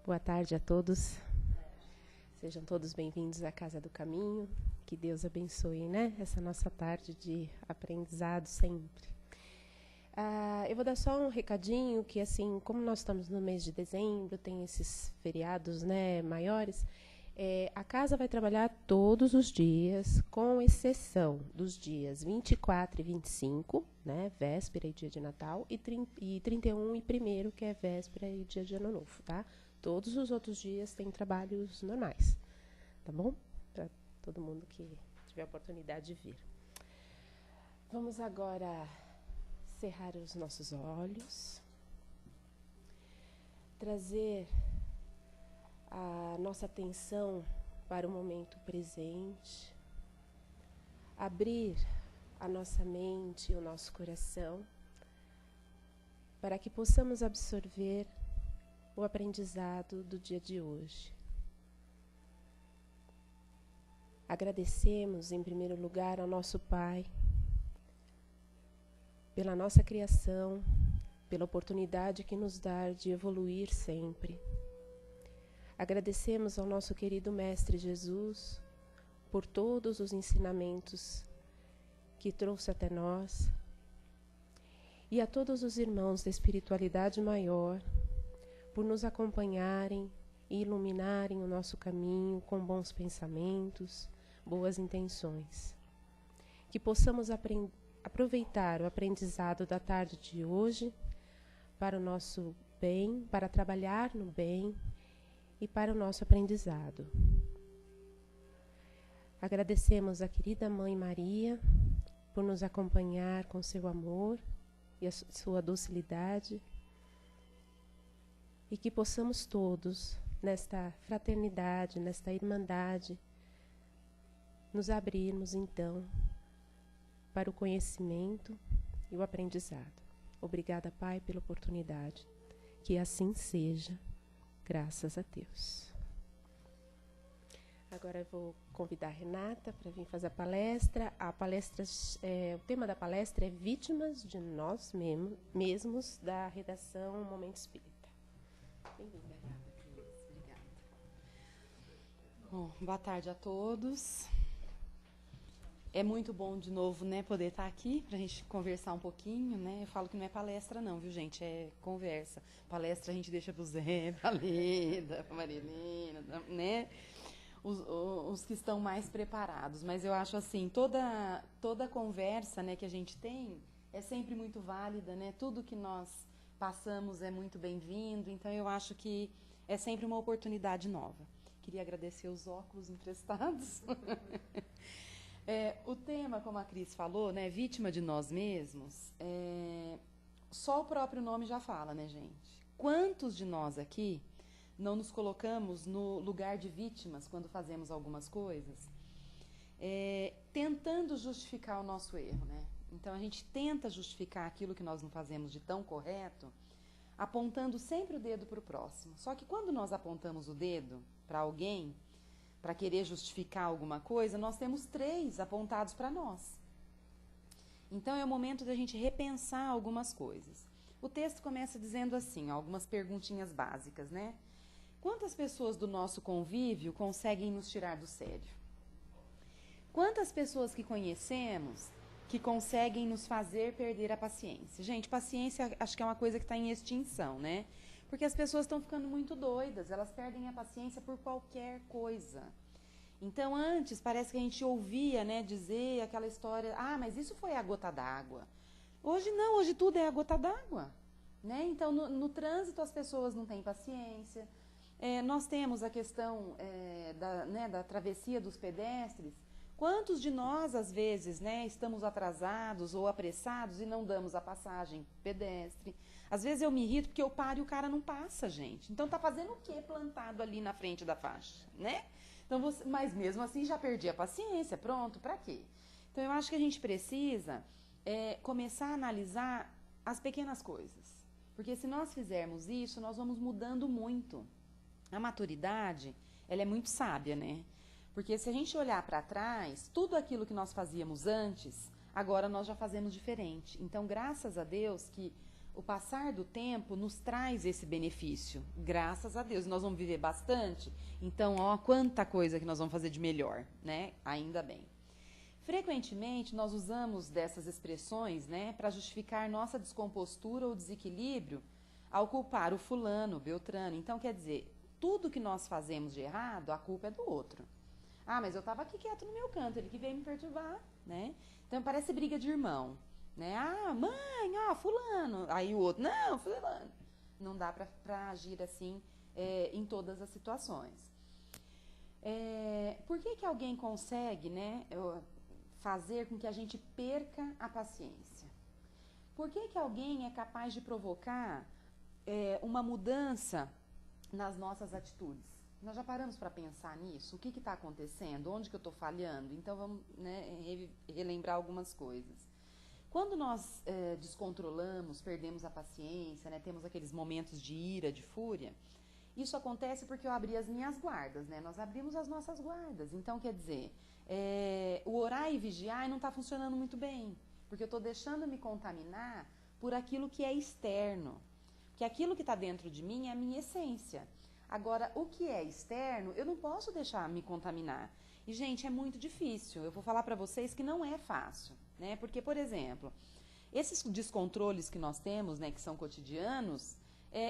Boa tarde a todos. Sejam todos bem-vindos à Casa do Caminho. Que Deus abençoe, essa nossa tarde de aprendizado sempre. Eu vou dar só um recadinho que, assim, como nós estamos no mês de dezembro, tem esses feriados, maiores, a casa vai trabalhar todos os dias, com exceção dos dias 24 e 25, véspera e dia de Natal, e 31 e 1º, que é véspera e dia de Ano Novo, tá? Todos os outros dias têm trabalhos normais, tá bom? Para todo mundo que tiver a oportunidade de vir. Vamos agora cerrar os nossos olhos, trazer a nossa atenção para o momento presente, abrir a nossa mente e o nosso coração para que possamos absorver o aprendizado do dia de hoje. Agradecemos, em primeiro lugar, ao nosso Pai pela nossa criação, pela oportunidade que nos dá de evoluir sempre. Agradecemos ao nosso querido Mestre Jesus por todos os ensinamentos que trouxe até nós e a todos os irmãos da espiritualidade maior por nos acompanharem e iluminarem o nosso caminho com bons pensamentos, boas intenções. Que possamos aproveitar o aprendizado da tarde de hoje para o nosso bem, para trabalhar no bem e para o nosso aprendizado. Agradecemos a querida Mãe Maria por nos acompanhar com seu amor e a sua docilidade, e que possamos todos, nesta fraternidade, nesta irmandade, nos abrirmos, então, para o conhecimento e o aprendizado. Obrigada, Pai, pela oportunidade. Que assim seja, graças a Deus. Agora eu vou convidar a Renata para vir fazer a palestra. O tema da palestra é Vítimas de Nós Mesmos, da redação Momento Espírita. Bem-vinda, Renata. Obrigada. Bom, boa tarde a todos. É muito bom, de novo, poder estar aqui para a gente conversar um pouquinho, Eu falo que não é palestra não, viu, gente? É conversa. Palestra a gente deixa para o Zé, para a Leda, para a Marilena, Os que estão mais preparados. Mas eu acho assim, toda conversa, que a gente tem é sempre muito válida, Tudo que nós passamos é muito bem-vindo. Então, eu acho que é sempre uma oportunidade nova. Queria agradecer os óculos emprestados. O tema, como a Cris falou, vítima de nós mesmos, só o próprio nome já fala, gente? Quantos de nós aqui não nos colocamos no lugar de vítimas quando fazemos algumas coisas, tentando justificar o nosso erro, Então, a gente tenta justificar aquilo que nós não fazemos de tão correto, apontando sempre o dedo para o próximo. Só que quando nós apontamos o dedo para alguém, para querer justificar alguma coisa, nós temos 3 apontados para nós. Então, é o momento da gente repensar algumas coisas. O texto começa dizendo assim, algumas perguntinhas básicas, Quantas pessoas do nosso convívio conseguem nos tirar do sério? Quantas pessoas que conhecemos que conseguem nos fazer perder a paciência? Gente, paciência acho que é uma coisa que está em extinção, Porque as pessoas estão ficando muito doidas, elas perdem a paciência por qualquer coisa. Então, antes, parece que a gente ouvia, dizer aquela história, mas isso foi a gota d'água. Hoje não, hoje tudo é a gota d'água, Então, no trânsito as pessoas não têm paciência. Nós temos a questão da travessia dos pedestres. Quantos de nós, às vezes, estamos atrasados ou apressados e não damos a passagem pedestre? Às vezes eu me irrito porque eu paro e o cara não passa, gente. Então, tá fazendo o quê plantado ali na frente da faixa, Então, mas mesmo assim já perdi a paciência, pronto, pra quê? Então, eu acho que a gente precisa começar a analisar as pequenas coisas. Porque se nós fizermos isso, nós vamos mudando muito. A maturidade, ela é muito sábia, Porque se a gente olhar para trás, tudo aquilo que nós fazíamos antes, agora nós já fazemos diferente. Então, graças a Deus que o passar do tempo nos traz esse benefício, graças a Deus. Nós vamos viver bastante, então, ó, quanta coisa que nós vamos fazer de melhor, né? Ainda bem. Frequentemente, nós usamos dessas expressões, né, para justificar nossa descompostura ou desequilíbrio ao culpar o fulano, o beltrano. Então, quer dizer, tudo que nós fazemos de errado, a culpa é do outro. Ah, mas eu estava aqui quieto no meu canto, ele que veio me perturbar, né? Então, parece briga de irmão, né? Ah, mãe, ah, fulano. Aí o outro, não, fulano. Não dá para agir assim em todas as situações. Por que alguém consegue, né, fazer com que a gente perca a paciência? Por que alguém é capaz de provocar uma mudança nas nossas atitudes? Nós já paramos para pensar nisso? O que está acontecendo? Onde que eu estou falhando? Então vamos, né, relembrar algumas coisas. Quando nós descontrolamos, perdemos a paciência, né, temos aqueles momentos de ira, de fúria, isso acontece porque eu abri as minhas guardas, né? Nós abrimos as nossas guardas. Então, quer dizer, o orar e vigiar não está funcionando muito bem, porque eu estou deixando me contaminar por aquilo que é externo. Porque aquilo que está dentro de mim é a minha essência. Agora, o que é externo, eu não posso deixar me contaminar. E, gente, é muito difícil. Eu vou falar para vocês que não é fácil, né? Porque, por exemplo, esses descontroles que nós temos, né, que são cotidianos,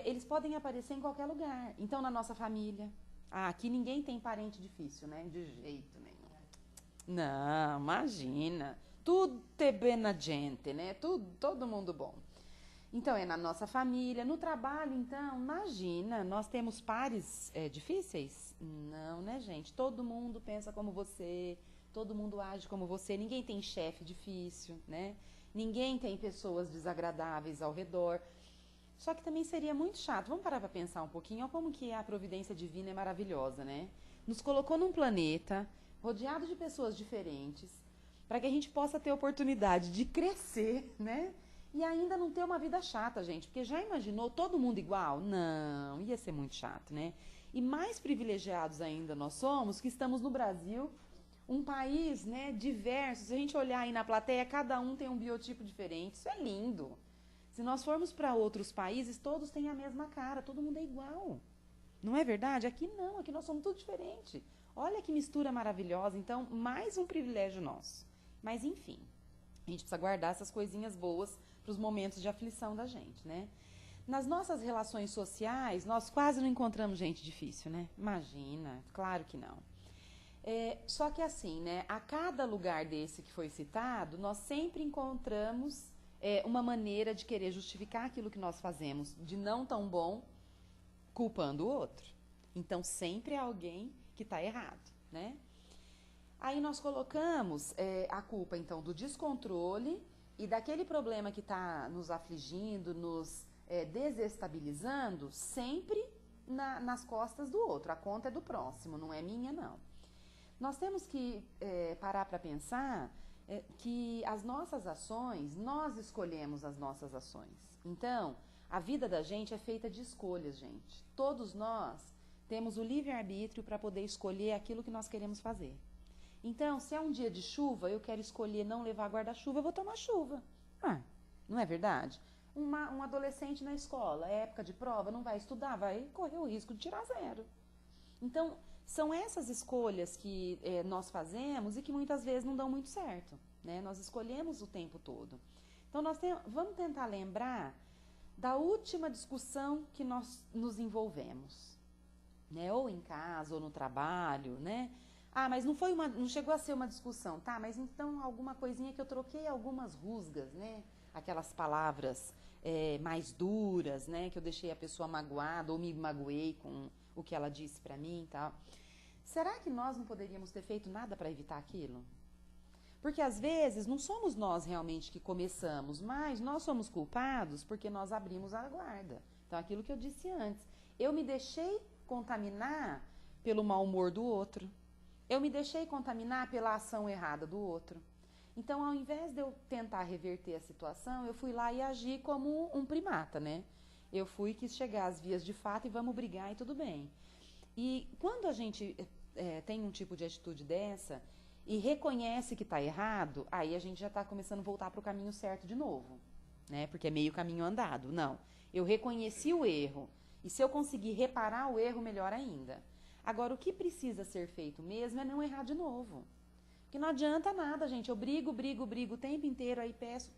eles podem aparecer em qualquer lugar. Então, na nossa família. Ah, aqui ninguém tem parente difícil, né? De jeito nenhum. Não, imagina. Tudo é bem na gente, né? Todo mundo bom. Então, é na nossa família. No trabalho, então, imagina, nós temos pares difíceis? Não, né, gente? Todo mundo pensa como você, todo mundo age como você. Ninguém tem chefe difícil, né? Ninguém tem pessoas desagradáveis ao redor. Só que também seria muito chato. Vamos parar para pensar um pouquinho. Olha como que a providência divina é maravilhosa, né? Nos colocou num planeta rodeado de pessoas diferentes para que a gente possa ter oportunidade de crescer, né? E ainda não ter uma vida chata, gente. Porque já imaginou todo mundo igual? Não, ia ser muito chato, né? E mais privilegiados ainda nós somos que estamos no Brasil, um país, né, diverso. Se a gente olhar aí na plateia, cada um tem um biotipo diferente. Isso é lindo. Se nós formos para outros países, todos têm a mesma cara, todo mundo é igual. Não é verdade? Aqui não, aqui nós somos tudo diferente. Olha que mistura maravilhosa. Então, mais um privilégio nosso. Mas, enfim, a gente precisa guardar essas coisinhas boas para os momentos de aflição da gente, né? Nas nossas relações sociais, nós quase não encontramos gente difícil, né? Imagina, claro que não. Só que assim, né? A cada lugar desse que foi citado, nós sempre encontramos uma maneira de querer justificar aquilo que nós fazemos de não tão bom, culpando o outro. Então, sempre é alguém que está errado, né? Aí nós colocamos a culpa, então, do descontrole e daquele problema que está nos afligindo, nos desestabilizando, sempre nas costas do outro. A conta é do próximo, não é minha, não. Nós temos que parar para pensar que as nossas ações, nós escolhemos as nossas ações. Então, a vida da gente é feita de escolhas, gente. Todos nós temos o livre-arbítrio para poder escolher aquilo que nós queremos fazer. Então, se é um dia de chuva, eu quero escolher não levar guarda-chuva, eu vou tomar chuva. Não é verdade? Um adolescente na escola, época de prova, não vai estudar, vai correr o risco de tirar 0. Então, são essas escolhas que nós fazemos e que muitas vezes não dão muito certo, né? Nós escolhemos o tempo todo. Então, vamos tentar lembrar da última discussão que nós nos envolvemos, né? Ou em casa, ou no trabalho, né? Ah, mas não chegou a ser uma discussão, tá? Mas então alguma coisinha que eu troquei algumas rusgas, né? Aquelas palavras mais duras, né? Que eu deixei a pessoa magoada ou me magoei com o que ela disse pra mim e tal. Será que nós não poderíamos ter feito nada para evitar aquilo? Porque às vezes não somos nós realmente que começamos, mas nós somos culpados porque nós abrimos a guarda. Então, aquilo que eu disse antes, eu me deixei contaminar pelo mau humor do outro. Eu me deixei contaminar pela ação errada do outro. Então, ao invés de eu tentar reverter a situação, eu fui lá e agi como um primata, né? Eu quis chegar às vias de fato e vamos brigar e tudo bem. E quando a gente tem um tipo de atitude dessa e reconhece que está errado, aí a gente já está começando a voltar para o caminho certo de novo, né? Porque é meio caminho andado. Não. Eu reconheci o erro. E se eu conseguir reparar o erro, melhor ainda. Agora, o que precisa ser feito mesmo é não errar de novo. Porque não adianta nada, gente. Eu brigo o tempo inteiro, aí peço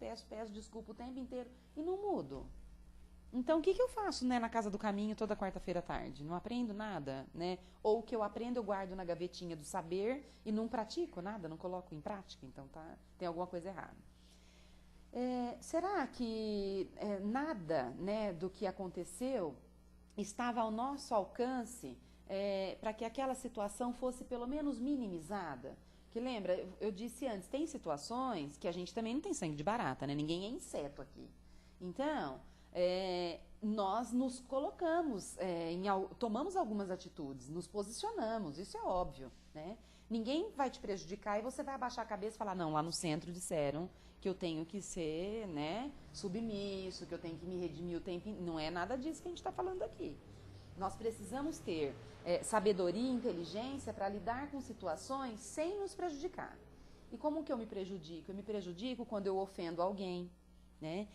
desculpa o tempo inteiro e não mudo. Então, o que eu faço, né, na Casa do Caminho toda quarta-feira à tarde? Não aprendo nada, né? Ou o que eu aprendo eu guardo na gavetinha do saber e não pratico nada, não coloco em prática. Então, tem alguma coisa errada. Será que nada, né, do que aconteceu estava ao nosso alcance para que aquela situação fosse pelo menos minimizada? Que lembra, eu disse antes, tem situações que a gente também não tem sangue de barata, né? Ninguém é inseto aqui. Então, nós nos colocamos, tomamos algumas atitudes, nos posicionamos, isso é óbvio, né? Ninguém vai te prejudicar e você vai abaixar a cabeça e falar, não, lá no centro disseram que eu tenho que ser, né, submisso, que eu tenho que me redimir o tempo. Não é nada disso que a gente está falando aqui. Nós precisamos ter sabedoria e inteligência para lidar com situações sem nos prejudicar. E como que eu me prejudico? Eu me prejudico quando eu ofendo alguém, né?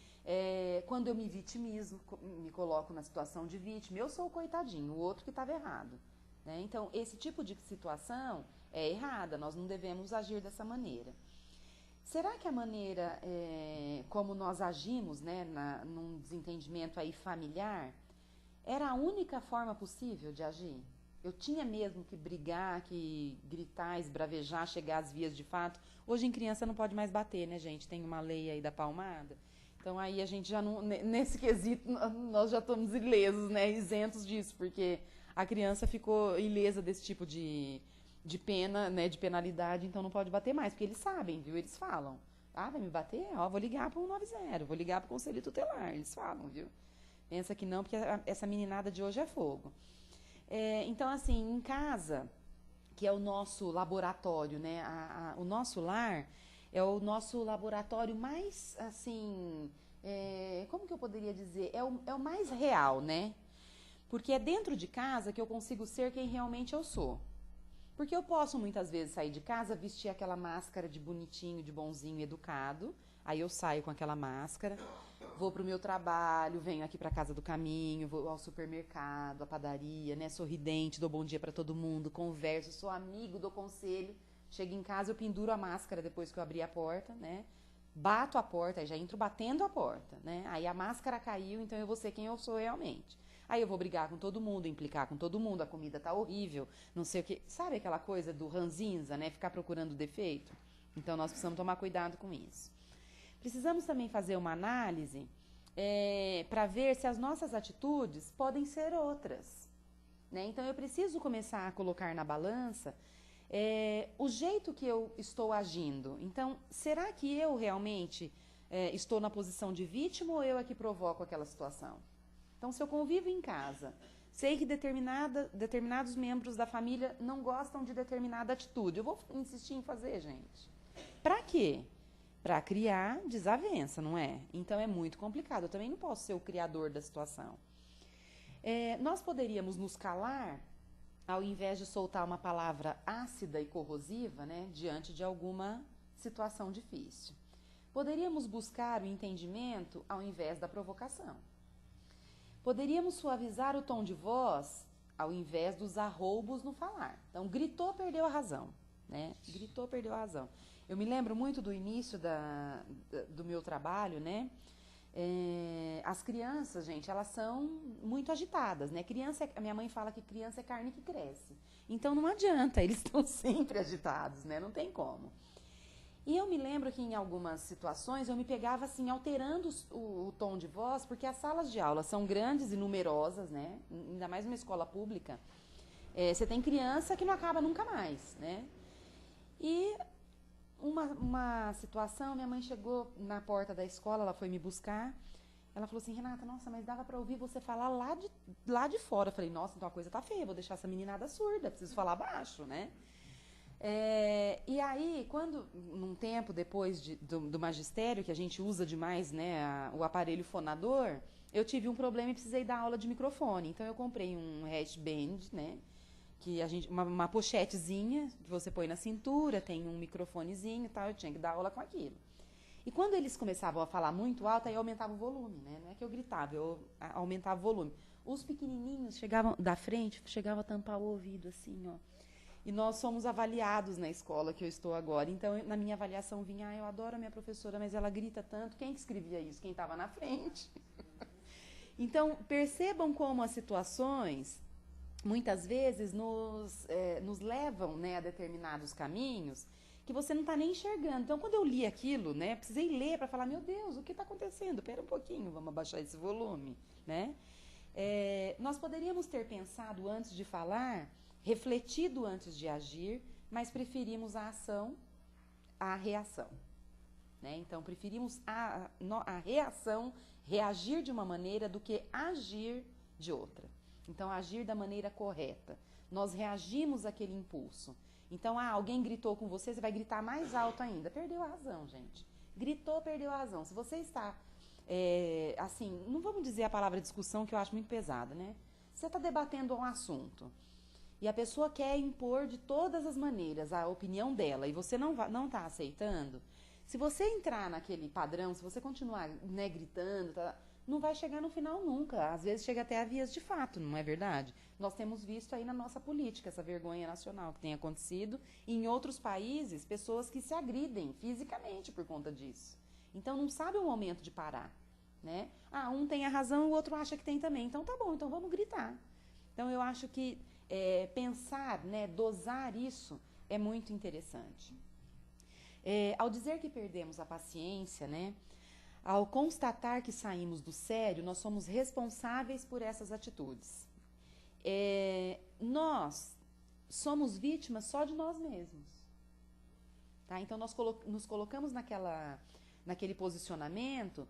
Quando eu me vitimizo, me coloco na situação de vítima. Eu sou o coitadinho, o outro que estava errado, né? Então, esse tipo de situação é errada, nós não devemos agir dessa maneira. Será que a maneira como nós agimos, né, num desentendimento aí familiar, era a única forma possível de agir? Eu tinha mesmo que brigar, que gritar, esbravejar, chegar às vias de fato. Hoje em criança não pode mais bater, né, gente? Tem uma lei aí da palmada. Então aí a gente já não, nesse quesito, nós já estamos ilesos, né, isentos disso, porque a criança ficou ilesa desse tipo de pena, né, de penalidade, então não pode bater mais, porque eles sabem, viu? Eles falam. Ah, vai me bater? Ó, vou ligar para o 190, vou ligar para o Conselho Tutelar. Eles falam, viu? Pensa que não, porque essa meninada de hoje é fogo. Então, assim, em casa, que é o nosso laboratório, né? O nosso lar é o nosso laboratório mais, assim, como que eu poderia dizer? É o mais real, né? Porque é dentro de casa que eu consigo ser quem realmente eu sou. Porque eu posso muitas vezes sair de casa, vestir aquela máscara de bonitinho, de bonzinho, educado. Aí eu saio com aquela máscara, vou pro meu trabalho, venho aqui pra Casa do Caminho, vou ao supermercado, à padaria, né, sorridente, dou bom dia pra todo mundo, converso, sou amigo, dou conselho. Chego em casa, eu penduro a máscara depois que eu abri a porta, né? Bato a porta, aí já entro batendo a porta, né? Aí a máscara caiu, então eu vou ser quem eu sou realmente. Aí eu vou brigar com todo mundo, implicar com todo mundo, a comida tá horrível, não sei o que. Sabe aquela coisa do ranzinza, né? Ficar procurando defeito? Então nós precisamos tomar cuidado com isso. Precisamos também fazer uma análise para ver se as nossas atitudes podem ser outras, né? Então eu preciso começar a colocar na balança o jeito que eu estou agindo. Então, será que eu realmente estou na posição de vítima ou eu é que provoco aquela situação? Então, se eu convivo em casa, sei que determinados membros da família não gostam de determinada atitude, eu vou insistir em fazer, gente. Para quê? Para criar desavença, não é? Então, é muito complicado. Eu também não posso ser o criador da situação. Nós poderíamos nos calar, ao invés de soltar uma palavra ácida e corrosiva, né, diante de alguma situação difícil. Poderíamos buscar o entendimento ao invés da provocação. Poderíamos suavizar o tom de voz ao invés dos arroubos no falar. Então, gritou, perdeu a razão, né? Gritou, perdeu a razão. Eu me lembro muito do início do meu trabalho, né? As crianças, gente, elas são muito agitadas, né? A minha mãe fala que criança é carne que cresce. Então, não adianta, eles estão sempre agitados, né? Não tem como. E eu me lembro que em algumas situações eu me pegava assim, alterando o tom de voz, porque as salas de aula são grandes e numerosas, né? Ainda mais numa escola pública. Você tem criança que não acaba nunca mais, né? E uma situação, minha mãe chegou na porta da escola, ela foi me buscar, ela falou assim, Renata, nossa, mas dava pra ouvir você falar lá de fora. Eu falei, nossa, então a coisa tá feia, vou deixar essa meninada surda, preciso falar baixo, né? E aí, num tempo depois do magistério, que a gente usa demais, né, o aparelho fonador, eu tive um problema e precisei dar aula de microfone. Então, eu comprei um headband, né, uma pochetezinha que você põe na cintura, tem um microfonezinho e tal, eu tinha que dar aula com aquilo. E quando eles começavam a falar muito alto, aí eu aumentava o volume, né? Não é que eu gritava, eu aumentava o volume. Os pequenininhos chegavam da frente, chegavam a tampar o ouvido, assim, ó. E nós somos avaliados na escola que eu estou agora. Então, na minha avaliação vinha, eu adoro a minha professora, mas ela grita tanto. Quem que escrevia isso? Quem estava na frente. Então, percebam como as situações, muitas vezes, nos levam, né, a determinados caminhos que você não está nem enxergando. Então, quando eu li aquilo, né, precisei ler para falar, meu Deus, o que está acontecendo? Espera um pouquinho, vamos abaixar esse volume, né? Nós poderíamos ter pensado antes de falar, refletido antes de agir, mas preferimos a ação à reação, né? Então, preferimos a reação, reagir de uma maneira do que agir de outra. Então, agir da maneira correta. Nós reagimos àquele impulso. Então, alguém gritou com você, você vai gritar mais alto ainda. Perdeu a razão, gente. Gritou, perdeu a razão. Se você está, assim, não vamos dizer a palavra discussão, que eu acho muito pesada, né? Você está debatendo um assunto e a pessoa quer impor de todas as maneiras a opinião dela e você não está aceitando, se você entrar naquele padrão, se você continuar, né, gritando, não vai chegar no final nunca. Às vezes chega até a vias de fato, não é verdade? Nós temos visto aí na nossa política essa vergonha nacional que tem acontecido. E em outros países, pessoas que se agridem fisicamente por conta disso. Então não sabe o momento de parar, né? Um tem a razão, o outro acha que tem também. Então tá bom, então vamos gritar. Então eu acho que pensar, né, dosar isso é muito interessante. Ao dizer que perdemos a paciência, né, ao constatar que saímos do sério, nós somos responsáveis por essas atitudes. Nós somos vítimas só de nós mesmos. Tá? Então, nós nos colocamos naquele posicionamento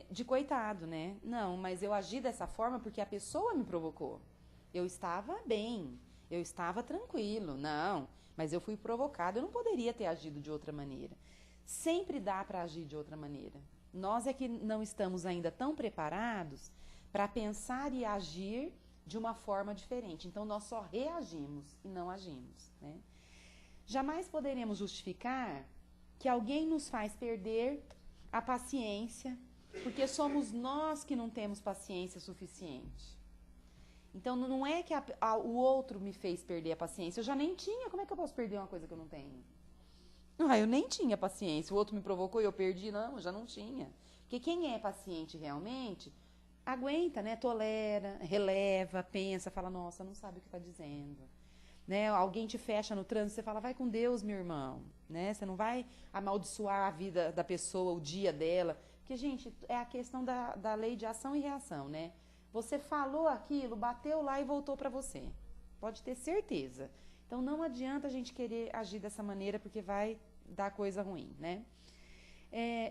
de coitado, né? Não, mas eu agi dessa forma porque a pessoa me provocou. Eu estava bem, eu estava tranquilo. Não, mas eu fui provocado, eu não poderia ter agido de outra maneira. Sempre dá para agir de outra maneira. Nós é que não estamos ainda tão preparados para pensar e agir de uma forma diferente. Então, nós só reagimos e não agimos, né? Jamais poderemos justificar que alguém nos faz perder a paciência, porque somos nós que não temos paciência suficiente. Então, não é que o outro me fez perder a paciência. Eu já nem tinha. Como é que eu posso perder uma coisa que eu não tenho? Eu nem tinha paciência. O outro me provocou e eu perdi. Não, eu já não tinha. Porque quem é paciente realmente, aguenta, né? Tolera, releva, pensa, fala, nossa, não sabe o que está dizendo. Né? Alguém te fecha no trânsito, você fala, vai com Deus, meu irmão. Né? Você não vai amaldiçoar a vida da pessoa, o dia dela. Porque, gente, é a questão da lei de ação e reação, né? Você falou aquilo, bateu lá e voltou para você. Pode ter certeza. Então, não adianta a gente querer agir dessa maneira, porque vai dar coisa ruim, né?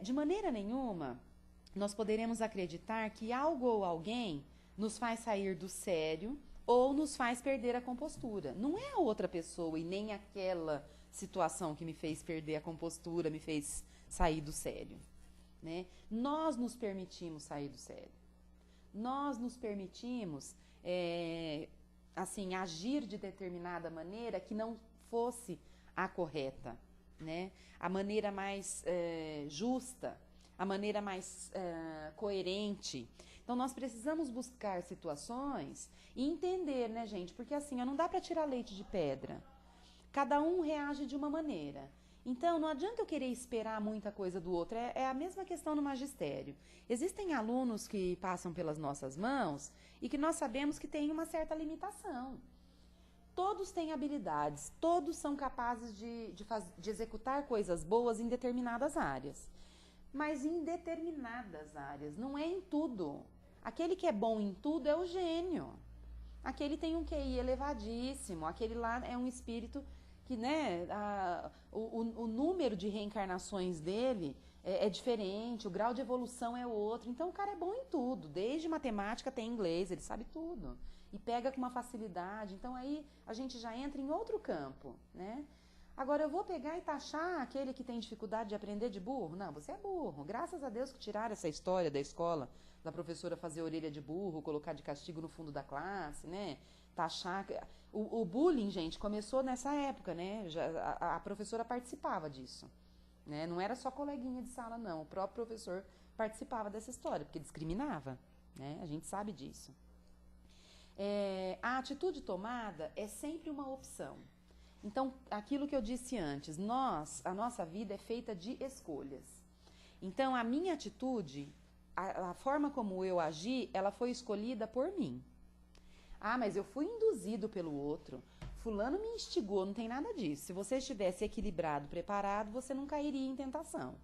De maneira nenhuma, nós poderemos acreditar que algo ou alguém nos faz sair do sério ou nos faz perder a compostura. Não é a outra pessoa e nem aquela situação que me fez perder a compostura, me fez sair do sério, né? Nós nos permitimos sair do sério. Nós nos permitimos, assim, agir de determinada maneira que não fosse a correta, né? A maneira mais justa, a maneira mais coerente. Então, nós precisamos buscar situações e entender, né, gente? Porque, assim, não dá para tirar leite de pedra. Cada um reage de uma maneira. Então, não adianta eu querer esperar muita coisa do outro. É a mesma questão no magistério. Existem alunos que passam pelas nossas mãos e que nós sabemos que têm uma certa limitação. Todos têm habilidades, todos são capazes de executar coisas boas em determinadas áreas. Mas em determinadas áreas, não é em tudo. Aquele que é bom em tudo é o gênio. Aquele tem um QI elevadíssimo, aquele lá é um espírito que, né, o número de reencarnações dele é diferente, o grau de evolução é outro. Então, o cara é bom em tudo, desde matemática até inglês, ele sabe tudo. E pega com uma facilidade. Então, aí a gente já entra em outro campo, né? Agora, eu vou pegar e taxar aquele que tem dificuldade de aprender de burro? Não, você é burro. Graças a Deus que tiraram essa história da escola, da professora fazer orelha de burro, colocar de castigo no fundo da classe, né? Taxar. O bullying, gente, começou nessa época, né? A professora participava disso. né? Não era só coleguinha de sala, não. O próprio professor participava dessa história, porque discriminava, né? A gente sabe disso. A atitude tomada é sempre uma opção. Então, aquilo que eu disse antes, a nossa vida é feita de escolhas. Então, a minha atitude, a forma como eu agi, ela foi escolhida por mim. Ah, mas eu fui induzido pelo outro. Fulano me instigou, não tem nada disso. Se você estivesse equilibrado, preparado, você não cairia em tentação.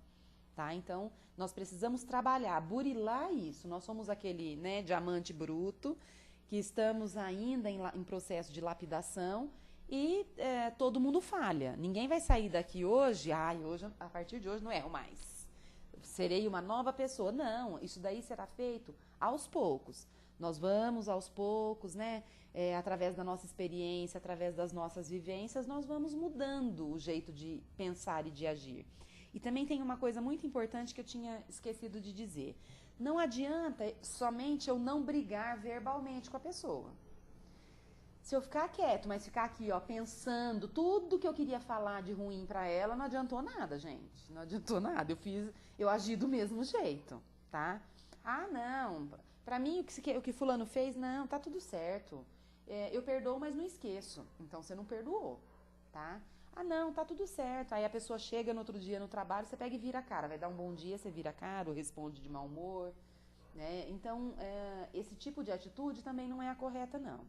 Tá? Então, nós precisamos trabalhar, burilar isso. Nós somos aquele, né, diamante bruto, que estamos ainda em processo de lapidação e todo mundo falha. Ninguém vai sair daqui hoje, hoje, a partir de hoje não erro mais. Serei uma nova pessoa. Não, isso daí será feito aos poucos. Nós vamos aos poucos, né? Através da nossa experiência, através das nossas vivências, nós vamos mudando o jeito de pensar e de agir. E também tem uma coisa muito importante que eu tinha esquecido de dizer. Não adianta somente eu não brigar verbalmente com a pessoa. Se eu ficar quieto, mas ficar aqui, ó, pensando tudo que eu queria falar de ruim pra ela, não adiantou nada, gente. Não adiantou nada. Eu agi do mesmo jeito, tá? Ah, não. Pra mim, o que fulano fez, não, tá tudo certo. Eu perdoo, mas não esqueço. Então, você não perdoou, tá? Ah, não, tá tudo certo. Aí a pessoa chega no outro dia no trabalho, você pega e vira a cara. Vai dar um bom dia, você vira a cara ou responde de mau humor, né? Então, esse tipo de atitude também não é a correta, não.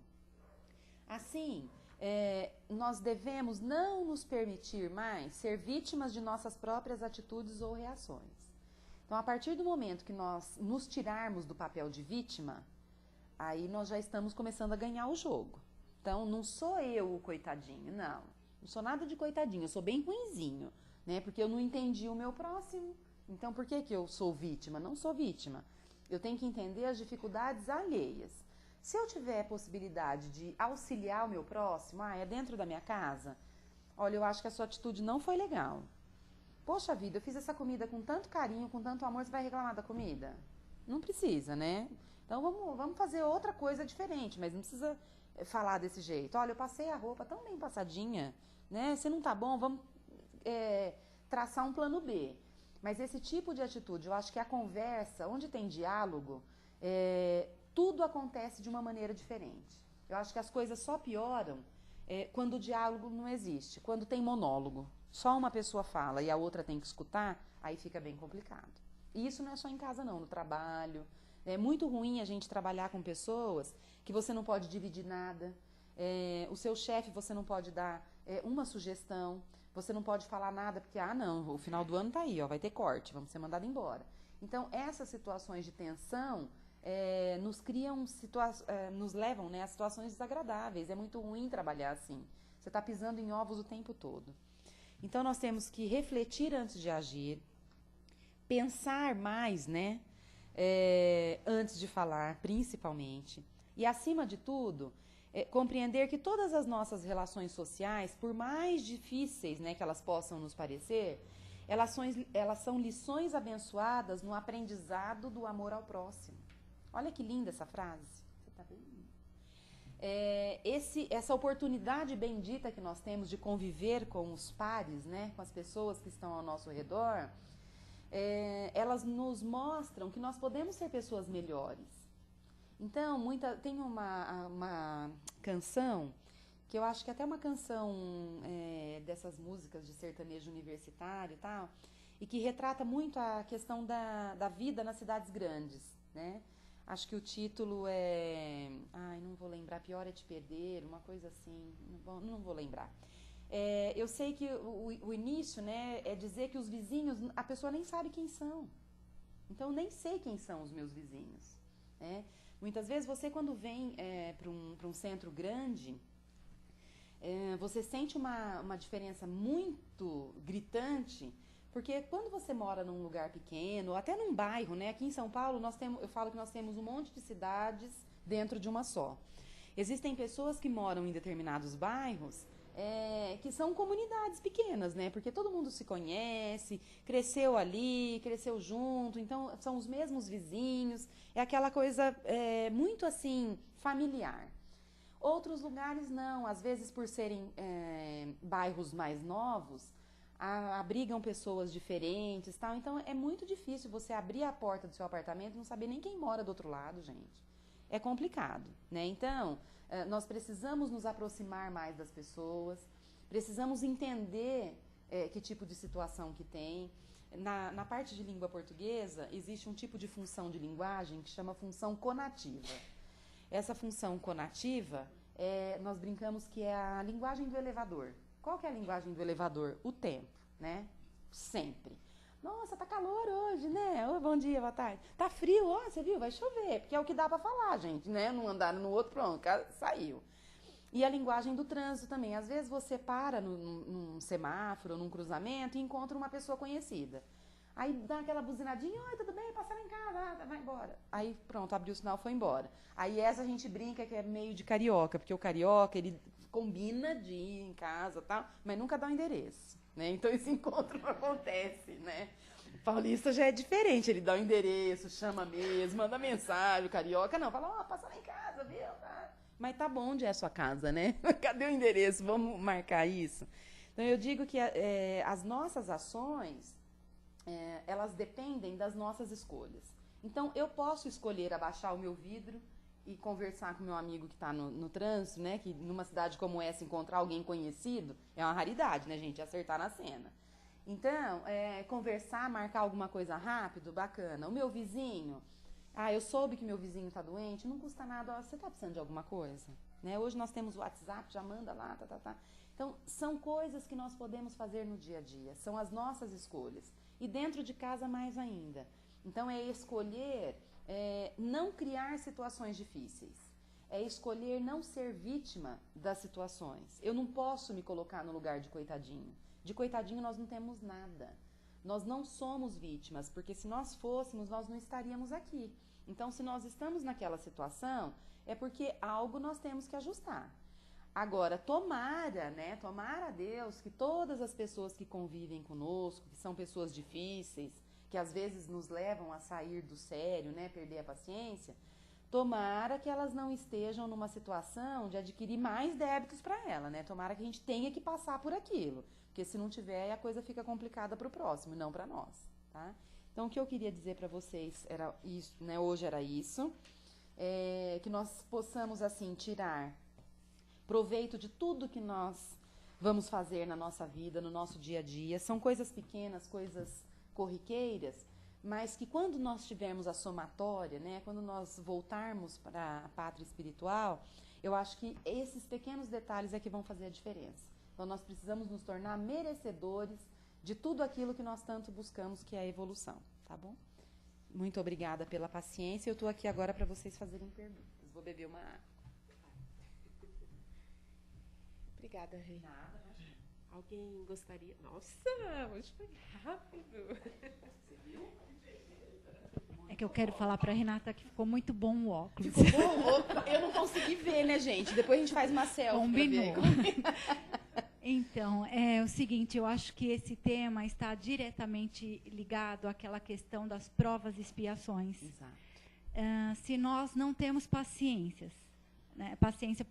Assim, nós devemos não nos permitir mais ser vítimas de nossas próprias atitudes ou reações. Então, a partir do momento que nós nos tirarmos do papel de vítima, aí nós já estamos começando a ganhar o jogo. Então, não sou eu o coitadinho, não. Não sou nada de coitadinho, eu sou bem ruinzinho, né? Porque eu não entendi o meu próximo. Então, por que eu sou vítima? Não sou vítima. Eu tenho que entender as dificuldades alheias. Se eu tiver a possibilidade de auxiliar o meu próximo, é dentro da minha casa, olha, eu acho que a sua atitude não foi legal. Poxa vida, eu fiz essa comida com tanto carinho, com tanto amor, você vai reclamar da comida? Não precisa, né? Então vamos fazer outra coisa diferente, mas não precisa falar desse jeito. Olha, eu passei a roupa tão bem passadinha, né? Se não tá bom, vamos traçar um plano B. Mas esse tipo de atitude, eu acho que a conversa, onde tem diálogo, tudo acontece de uma maneira diferente. Eu acho que as coisas só pioram quando o diálogo não existe, quando tem monólogo. Só uma pessoa fala e a outra tem que escutar, aí fica bem complicado. E isso não é só em casa, não, no trabalho. É muito ruim a gente trabalhar com pessoas que você não pode dividir nada. O seu chefe você não pode dar uma sugestão. Você não pode falar nada porque, não, o final do ano tá aí, ó, vai ter corte, vamos ser mandados embora. Então, essas situações de tensão nos levam, né, a situações desagradáveis. É muito ruim trabalhar assim. Você está pisando em ovos o tempo todo. Então, nós temos que refletir antes de agir, pensar mais, né, antes de falar, principalmente. E, acima de tudo, compreender que todas as nossas relações sociais, por mais difíceis, né, que elas possam nos parecer, elas são lições abençoadas no aprendizado do amor ao próximo. Olha que linda essa frase. Você tá bem? Essa oportunidade bendita que nós temos de conviver com os pares, né, com as pessoas que estão ao nosso redor, elas nos mostram que nós podemos ser pessoas melhores. Então, tem uma canção, que eu acho que é até uma canção dessas músicas de sertanejo universitário e tal, e que retrata muito a questão da vida nas cidades grandes, né? Acho que o título não vou lembrar, Pior é Te Perder, uma coisa assim, não vou lembrar. Eu sei que o início, né, é dizer que os vizinhos, a pessoa nem sabe quem são. Então, eu nem sei quem são os meus vizinhos, né? Muitas vezes, você quando vem para um centro grande, você sente uma diferença muito gritante, porque quando você mora num lugar pequeno, ou até num bairro, né? Aqui em São Paulo, eu falo que nós temos um monte de cidades dentro de uma só. Existem pessoas que moram em determinados bairros que são comunidades pequenas, né? Porque todo mundo se conhece, cresceu ali, cresceu junto, então são os mesmos vizinhos, é aquela coisa muito assim, familiar. Outros lugares não, às vezes por serem bairros mais novos, abrigam pessoas diferentes, tal. Então é muito difícil você abrir a porta do seu apartamento e não saber nem quem mora do outro lado, gente. É complicado, né? Então, nós precisamos nos aproximar mais das pessoas, precisamos entender que tipo de situação que tem. Na parte de língua portuguesa, existe um tipo de função de linguagem que chama função conativa. Essa função conativa, nós brincamos que é a linguagem do elevador. Qual que é a linguagem do elevador? O tempo, né? Sempre. Nossa, tá calor hoje, né? Oh, bom dia, boa tarde. Tá frio, ó, você viu? Vai chover, porque é o que dá pra falar, gente, né? Não andar no outro, pronto, saiu. E a linguagem do trânsito também. Às vezes você para num semáforo, num cruzamento e encontra uma pessoa conhecida. Aí dá aquela buzinadinha, oi, tudo bem? Passa lá em casa, vai embora. Aí pronto, abriu o sinal, foi embora. Aí essa a gente brinca que é meio de carioca, porque o carioca, ele combina de ir em casa e tal, mas nunca dá o endereço, né? Então esse encontro não acontece, né? O paulista já é diferente, ele dá o endereço, chama mesmo, manda mensagem, o carioca não, fala, ó, passa lá em casa, viu? Tá. Mas tá bom onde é a sua casa, né? Cadê o endereço? Vamos marcar isso? Então eu digo que as nossas ações, elas dependem das nossas escolhas. Então eu posso escolher abaixar o meu vidro e conversar com meu amigo que está no trânsito, né? Que numa cidade como essa, encontrar alguém conhecido é uma raridade, né, gente? Acertar na cena. Então, conversar, marcar alguma coisa rápido, bacana. O meu vizinho, eu soube que meu vizinho está doente, não custa nada, você está precisando de alguma coisa? Né? Hoje nós temos o WhatsApp, já manda lá, tá. Então, são coisas que nós podemos fazer no dia a dia, são as nossas escolhas. E dentro de casa mais ainda. Então, é escolher não criar situações difíceis. É escolher não ser vítima das situações. Eu não posso me colocar no lugar de coitadinho. De coitadinho nós não temos nada. Nós não somos vítimas, porque se nós fôssemos, nós não estaríamos aqui. Então, se nós estamos naquela situação, é porque algo nós temos que ajustar. Agora, tomara a Deus que todas as pessoas que convivem conosco, que são pessoas difíceis, que às vezes nos levam a sair do sério, né, perder a paciência, tomara que elas não estejam numa situação de adquirir mais débitos para ela, né? Tomara que a gente tenha que passar por aquilo, porque se não tiver, a coisa fica complicada para o próximo, não para nós, tá? Então, o que eu queria dizer para vocês era isso, né? Hoje era isso, que nós possamos, assim, tirar proveito de tudo que nós vamos fazer na nossa vida, no nosso dia a dia. São coisas pequenas, coisas corriqueiras, mas que quando nós tivermos a somatória, né, quando nós voltarmos para a pátria espiritual, eu acho que esses pequenos detalhes é que vão fazer a diferença. Então nós precisamos nos tornar merecedores de tudo aquilo que nós tanto buscamos, que é a evolução, tá bom? Muito obrigada pela paciência. Eu estou aqui agora para vocês fazerem perguntas. Vou beber uma água. Obrigada, Rê. Nada, né? Alguém gostaria... Nossa, hoje foi rápido. Você viu? É que eu quero falar para a Renata que ficou muito bom o óculos. Ficou bom? Eu não consegui ver, né, gente? Depois a gente faz uma selfie. Combinou. Então, é o seguinte, eu acho que esse tema está diretamente ligado àquela questão das provas e expiações. Exato. Se nós não temos paciência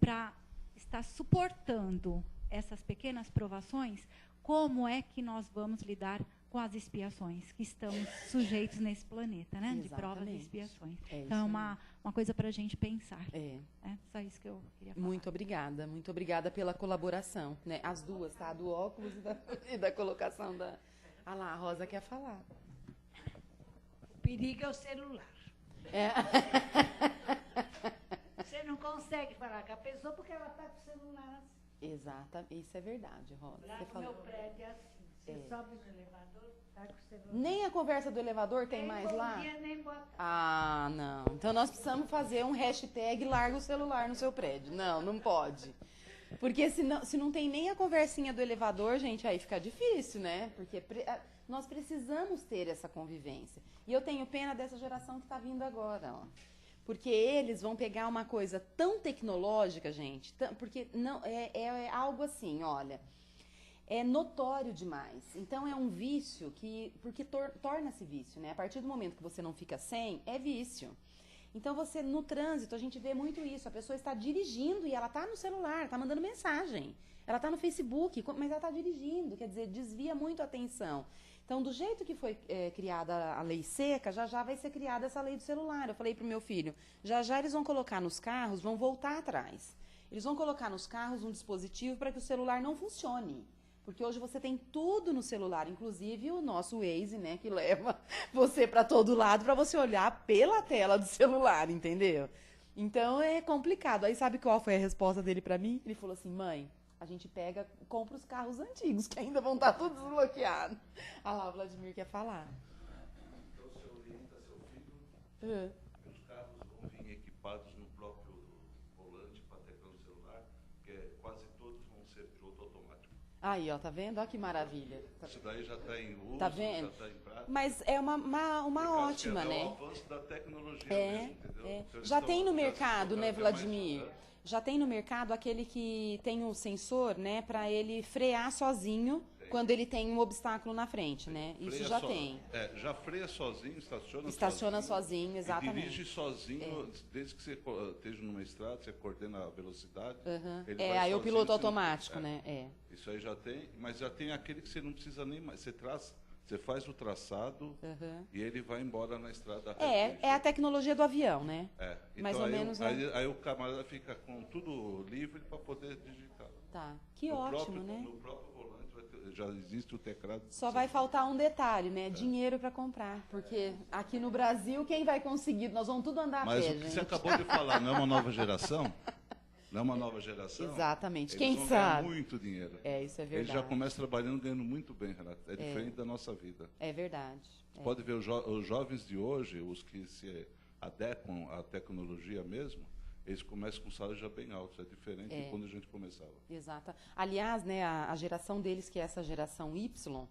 para estar suportando essas pequenas provações, como é que nós vamos lidar com as expiações que estamos sujeitos nesse planeta, né? De provas e expiações. Então, é uma coisa para a gente pensar. É só isso que eu queria falar. Muito obrigada pela colaboração, né? As duas, tá? Do óculos e da colocação da... Ah lá, a Rosa quer falar. O perigo é o celular. Você não consegue falar com a pessoa porque ela está com o celular assim. Exato, isso é verdade, Rosa. Lá Você no falou. meu prédio é assim. Você sobe no elevador, tá com o celular. Nem a conversa do elevador tem mais bom lá? dia, nem boa tarde. Ah, não. Então nós precisamos fazer um hashtag larga o celular no seu prédio. Não pode. Porque se não tem nem a conversinha do elevador, gente, aí fica difícil, né? Porque nós precisamos ter essa convivência. E eu tenho pena dessa geração que está vindo agora, ó. Porque eles vão pegar uma coisa tão tecnológica, gente, porque não é algo assim, olha, é notório demais. Então é um vício porque torna-se vício, né? A partir do momento que você não fica sem, é vício. Então, você, no trânsito, a gente vê muito isso. A pessoa está dirigindo e ela está no celular, está mandando mensagem. Ela está no Facebook, mas ela está dirigindo. Quer dizer, desvia muito a atenção. Então, do jeito que foi criada a lei seca, já já vai ser criada essa lei do celular. Eu falei para o meu filho, já já eles vão colocar nos carros, vão voltar atrás. Eles vão colocar nos carros um dispositivo para que o celular não funcione. Porque hoje você tem tudo no celular, inclusive o nosso Waze, né, que leva você para todo lado para você olhar pela tela do celular, entendeu? Então é complicado. Aí sabe qual foi a resposta dele para mim? Ele falou assim: mãe, a gente compra os carros antigos, que ainda vão estar todos desbloqueados. Ah lá, o Vladimir quer falar. Então você orienta seu filho, os carros vão vir equipados no próprio volante para teclar no celular, porque quase todos vão ser piloto automático. Aí, ó, tá vendo? Olha que maravilha. Isso daí já está em uso, Tá vendo? já está em prática. Mas é uma ótima, É né? o avanço da tecnologia mesmo, entendeu? É. Então, eles Já estão- tem no já mercado, estão né, cada vez mais- Vladimir? Já tem no mercado aquele que tem um sensor, né, para ele frear sozinho quando ele tem um obstáculo na frente, né? Isso Freia já só- tem. já freia sozinho, Estaciona sozinho, exatamente. E dirige sozinho, desde que você esteja numa estrada, você coordena a velocidade. Ele vai Aí o sozinho, piloto você não- automático, né? É. Isso aí já tem, mas já tem aquele que você não precisa nem mais. Você faz o traçado e ele vai embora na estrada. É a tecnologia do avião, né? Mais ou aí, menos, aí o camarada fica com tudo livre para poder digitar. Tá. Que No ótimo, próprio, né? No próprio volante já existe o teclado. Só vai faltar um detalhe, né? Dinheiro para comprar. Porque aqui no Brasil, quem vai conseguir? Nós vamos tudo andar a Mas pé, o que gente. você acabou de falar, não é uma nova geração? Não é uma nova geração? Exatamente. Eles Quem vão ganhar sabe? muito dinheiro. Isso é Eles verdade. já começam trabalhando ganhando muito bem, Renato. É diferente da nossa vida. É verdade. Você pode ver os jovens de hoje, os que se adequam à tecnologia mesmo, eles começam com salário já bem alto. É diferente de quando a gente começava. Exato. Aliás, né, a geração deles, que é essa geração Y,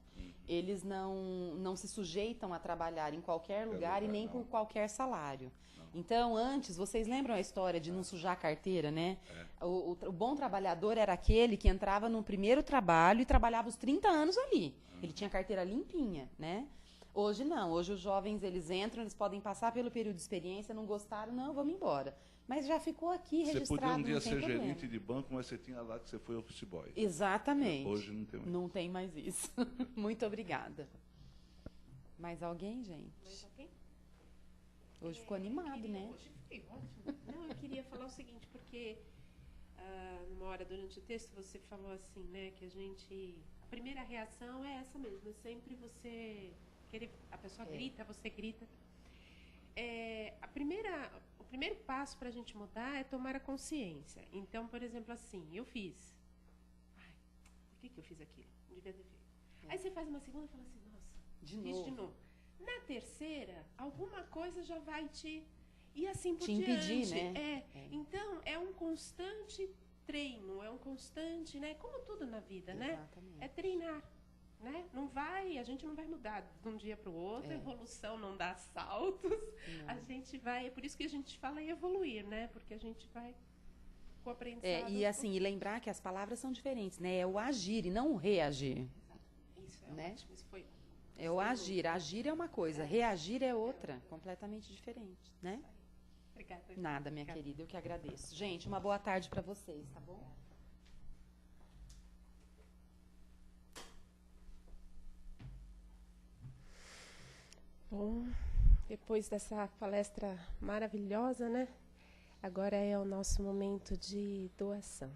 eles não se sujeitam a trabalhar em qualquer lugar e nem por qualquer salário. Então, antes, vocês lembram a história de não sujar a carteira, né? O bom trabalhador era aquele que entrava no primeiro trabalho e trabalhava os 30 anos ali. Ele tinha a carteira limpinha, né? Hoje não. Hoje os jovens, eles entram, eles podem passar pelo período de experiência, não gostaram, não, vamos embora. Mas já ficou aqui Você registrado, podia um dia não tem ser problema. gerente de banco, mas você tinha lá que você foi office boy. Exatamente. Hoje não tem mais. Não tem mais isso. Muito obrigada. Mais alguém, gente? Mais alguém? Hoje ficou animado, né? Hoje fiquei ótimo. Não, eu queria falar o seguinte, porque numa hora durante o texto você falou assim, né, que a primeira reação é essa mesmo, é sempre você querer, a pessoa grita, você grita. O primeiro passo para a gente mudar é tomar a consciência. Então, por exemplo, assim, eu fiz. Ai, por que eu fiz aquilo? Não devia ter feito. Aí você faz uma segunda e fala assim, nossa, fiz de novo. Na terceira, alguma coisa já vai e assim por te impedir, diante. né? Então, é um constante treino, é um constante, né? Como tudo na vida, Exatamente. né? É treinar. Né? A gente não vai mudar de um dia para o outro, a evolução não dá saltos, a gente vai, é por isso que a gente fala em evoluir, né? Porque a gente vai com o aprendizado. E assim, e lembrar que as palavras são diferentes, né? É o agir e não o reagir. Isso é né? ótimo, isso foi. É o agir. Agir é uma coisa, reagir é outra, completamente diferente, né? Obrigada. Nada, minha querida, eu que agradeço. Gente, uma boa tarde para vocês, tá bom? Bom, depois dessa palestra maravilhosa, né? Agora é o nosso momento de doação.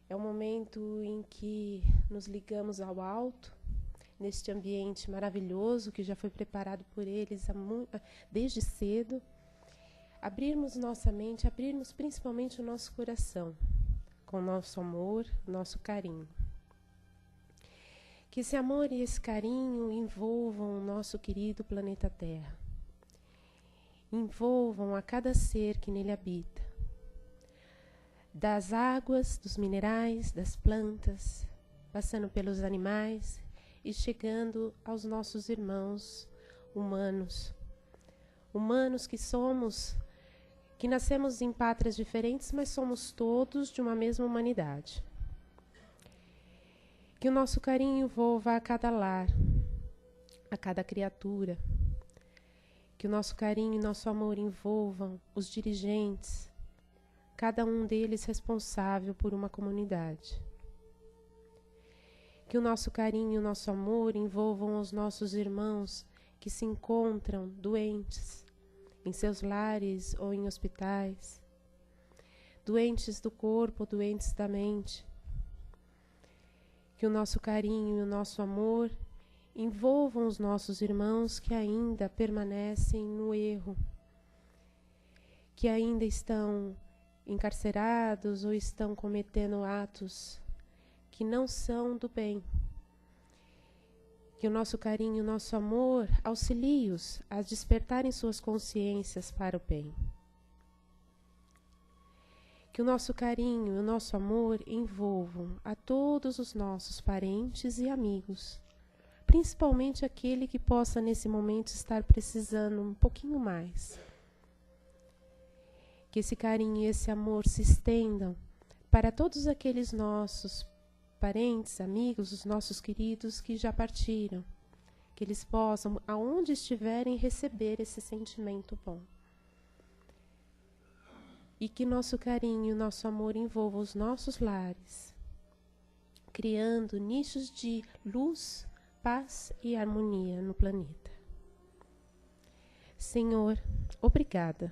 É um momento em que nos ligamos ao alto, neste ambiente maravilhoso que já foi preparado por eles desde cedo. Abrirmos nossa mente, abrirmos principalmente o nosso coração, com o nosso amor, nosso carinho. Que esse amor e esse carinho envolvam o nosso querido planeta Terra. Envolvam a cada ser que nele habita. Das águas, dos minerais, das plantas, passando pelos animais e chegando aos nossos irmãos humanos. Humanos que somos, que nascemos em pátrias diferentes, mas somos todos de uma mesma humanidade. Que o nosso carinho envolva a cada lar, a cada criatura. Que o nosso carinho e nosso amor envolvam os dirigentes, cada um deles responsável por uma comunidade. Que o nosso carinho e o nosso amor envolvam os nossos irmãos que se encontram doentes, em seus lares ou em hospitais, doentes do corpo ou doentes da mente. Que o nosso carinho e o nosso amor envolvam os nossos irmãos que ainda permanecem no erro, que ainda estão encarcerados ou estão cometendo atos que não são do bem. Que o nosso carinho e o nosso amor auxilie-os a despertarem suas consciências para o bem. Que o nosso carinho e o nosso amor envolvam a todos os nossos parentes e amigos, principalmente aquele que possa nesse momento estar precisando um pouquinho mais. Que esse carinho e esse amor se estendam para todos aqueles nossos parentes, amigos, os nossos queridos que já partiram. Que eles possam, aonde estiverem, receber esse sentimento bom. E que nosso carinho e o nosso amor envolvam os nossos lares, criando nichos de luz, paz e harmonia no planeta. Senhor, obrigada.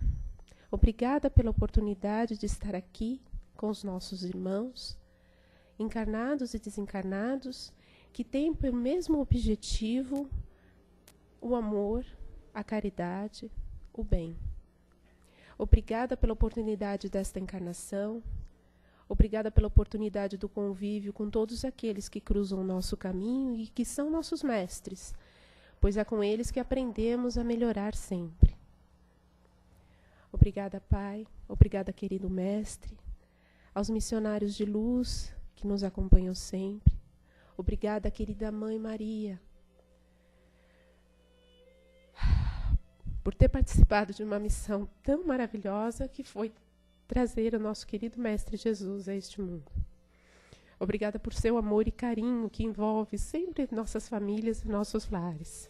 Obrigada pela oportunidade de estar aqui com os nossos irmãos, encarnados e desencarnados, que têm o mesmo objetivo, o amor, a caridade, o bem. Obrigada pela oportunidade desta encarnação. Obrigada pela oportunidade do convívio com todos aqueles que cruzam o nosso caminho e que são nossos mestres, pois é com eles que aprendemos a melhorar sempre. Obrigada, Pai. Obrigada, querido Mestre. Aos missionários de luz que nos acompanham sempre. Obrigada, querida Mãe Maria, por ter participado de uma missão tão maravilhosa que foi trazer o nosso querido Mestre Jesus a este mundo. Obrigada por seu amor e carinho que envolve sempre nossas famílias e nossos lares.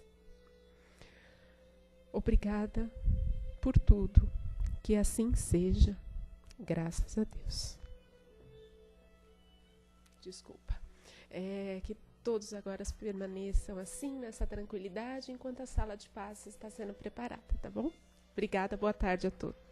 Obrigada por tudo. Que assim seja. Graças a Deus. Desculpa. Que todos agora permaneçam assim, nessa tranquilidade, enquanto a sala de paz está sendo preparada, tá bom? Obrigada, boa tarde a todos.